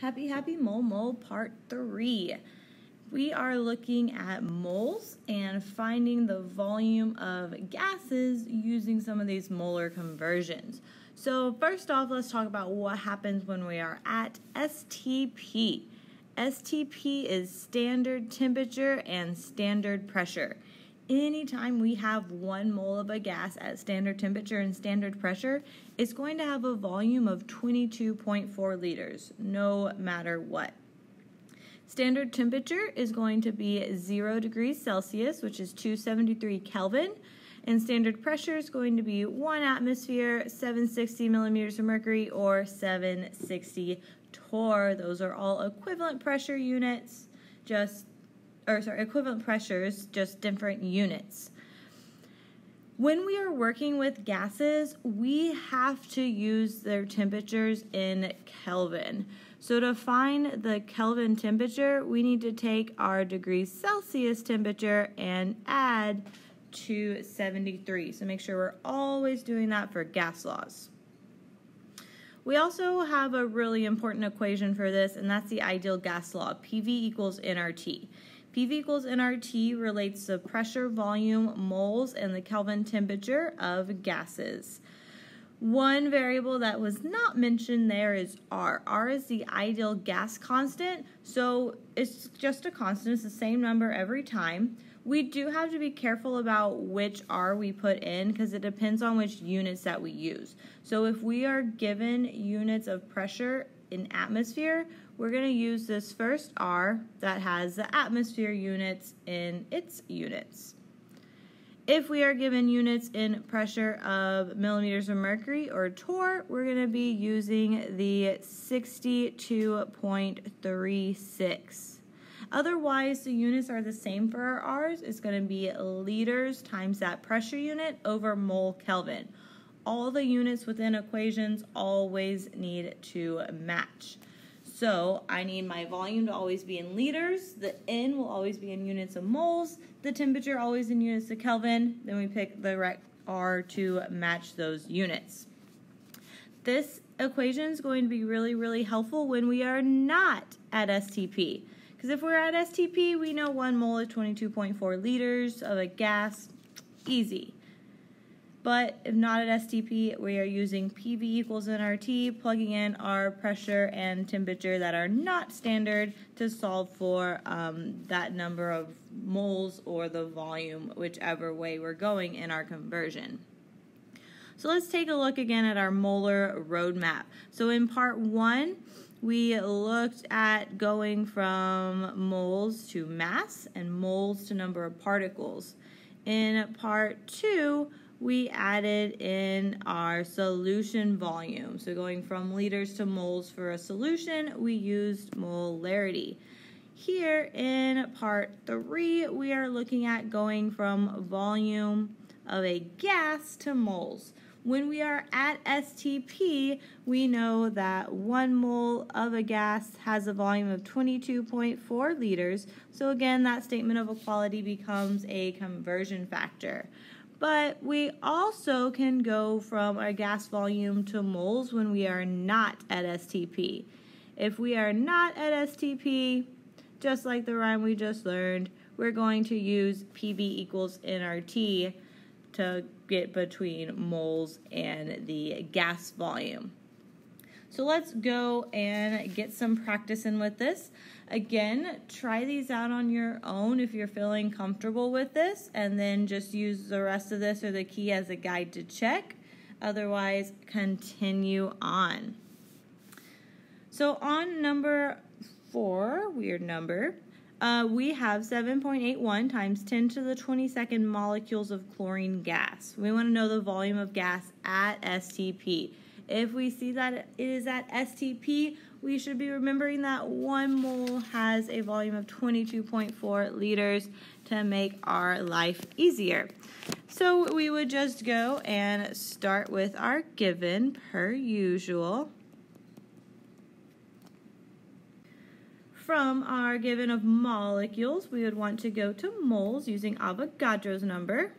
Happy Mole part 3. We are looking at moles and finding the volume of gases using some of these molar conversions. So first off, let's talk about what happens when we are at STP. STP is standard temperature and standard pressure. Anytime we have 1 mole of a gas at standard temperature and standard pressure, it's going to have a volume of 22.4 liters, no matter what. Standard temperature is going to be 0 degrees Celsius, which is 273 Kelvin, and standard pressure is going to be 1 atmosphere, 760 millimeters of mercury, or 760 torr. Those are all equivalent pressure units, equivalent pressures, just different units. When we are working with gases, we have to use their temperatures in Kelvin. So to find the Kelvin temperature, we need to take our degrees Celsius temperature and add 273. So make sure we're always doing that for gas laws. We also have a really important equation for this, and that's the ideal gas law, PV equals nRT. PV equals nRT relates to pressure, volume, moles, and the Kelvin temperature of gases. One variable that was not mentioned there is R. R is the ideal gas constant, so it's just a constant. It's the same number every time. We do have to be careful about which R we put in because it depends on which units that we use. So if we are given units of pressure in atmosphere, we're going to use this first R that has the atmosphere units in its units. If we are given units in pressure of millimeters of mercury or torr, we're going to be using the 62.36. Otherwise, the units are the same for our R's. It's going to be liters times that pressure unit over mole Kelvin. All the units within equations always need to match. So I need my volume to always be in liters, the N will always be in units of moles, the temperature always in units of Kelvin, then we pick the right R to match those units. This equation is going to be really helpful when we are not at STP. Because if we're at STP, we know 1 mole is 22.4 liters of a gas, easy. But if not at STP, we are using PV equals nRT, plugging in our pressure and temperature that are not standard to solve for that number of moles or the volume, whichever way we're going in our conversion. So let's take a look again at our molar roadmap. So in part 1, we looked at going from moles to mass and moles to number of particles. In part 2, we added in our solution volume. So going from liters to moles for a solution, we used molarity. Here in part 3, we are looking at going from volume of a gas to moles. When we are at STP, we know that 1 mole of a gas has a volume of 22.4 liters. So again, that statement of equality becomes a conversion factor. But we also can go from our gas volume to moles when we are not at STP. If we are not at STP, just like the rhyme we just learned, we're going to use PV equals nRT to get between moles and the gas volume. So let's go and get some practice in with this. Again, try these out on your own if you're feeling comfortable with this, and then just use the rest of this or the key as a guide to check. Otherwise, continue on. So on number 4, weird number, we have 7.81 times 10 to the 22nd molecules of chlorine gas. We want to know the volume of gas at STP. If we see that it is at STP, we should be remembering that 1 mole has a volume of 22.4 liters to make our life easier. So we would just go and start with our given per usual. From our given of molecules, we would want to go to moles using Avogadro's number.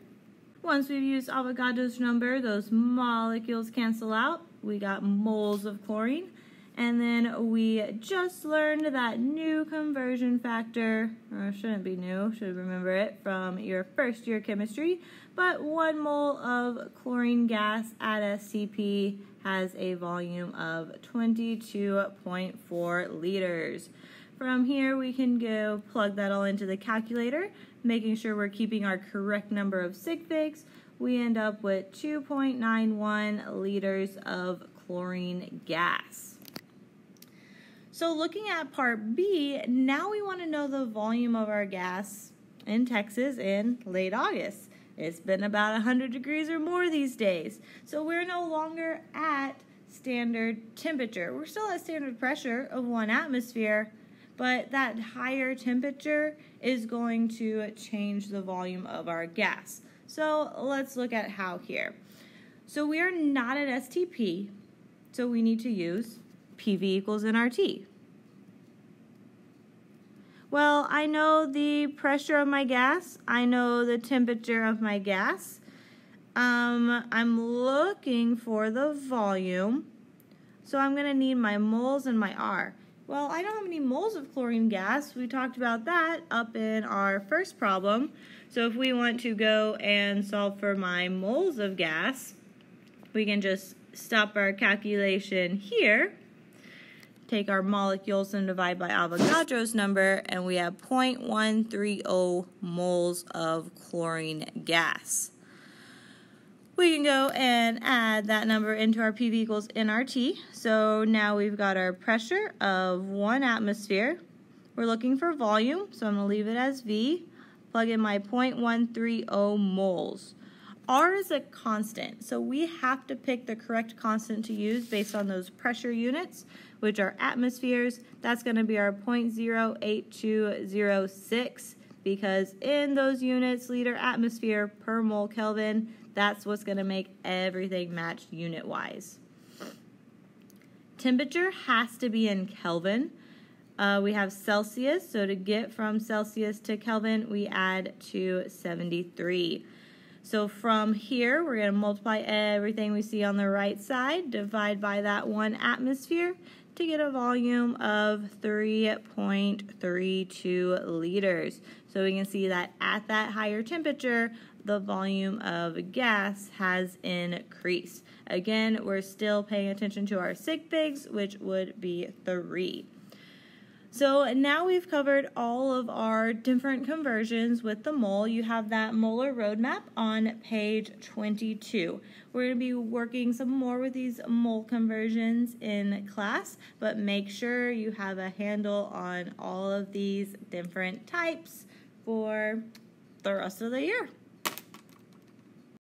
Once we've used Avogadro's number, those molecules cancel out. We got moles of chlorine. And then we just learned that new conversion factor, or it shouldn't be new, should remember it from your first year chemistry, but 1 mole of chlorine gas at STP has a volume of 22.4 liters. From here we can go plug that all into the calculator, making sure we're keeping our correct number of sig figs. We end up with 2.91 liters of chlorine gas. So looking at part B, now we want to know the volume of our gas in Texas in late August. It's been about 100 degrees or more these days. So we're no longer at standard temperature. We're still at standard pressure of 1 atmosphere, but that higher temperature is going to change the volume of our gas. So let's look at how here. So we are not at STP, so we need to use PV equals nRT. Well, I know the pressure of my gas. I know the temperature of my gas. I'm looking for the volume. So I'm going to need my moles and my R. Well, I don't have any moles of chlorine gas. We talked about that up in our first problem. So if we want to go and solve for my moles of gas, we can just stop our calculation here, take our molecules and divide by Avogadro's number, and we have 0.130 moles of chlorine gas. We can go and add that number into our PV equals nRT. So now we've got our pressure of 1 atmosphere. We're looking for volume, so I'm going to leave it as V. Plug in my 0.130 moles. R is a constant, so we have to pick the correct constant to use based on those pressure units, which are atmospheres. That's going to be our 0.08206, because in those units, liter atmosphere per mole Kelvin, that's what's going to make everything match unit-wise. Temperature has to be in Kelvin. We have Celsius, so to get from Celsius to Kelvin, we add 273. So from here, we're going to multiply everything we see on the right side, divide by that 1 atmosphere to get a volume of 3.32 liters. So we can see that at that higher temperature, the volume of gas has increased. Again, we're still paying attention to our sig figs, which would be 3. So now we've covered all of our different conversions with the mole. You have that molar roadmap on page 22. We're going to be working some more with these mole conversions in class, but make sure you have a handle on all of these different types for the rest of the year.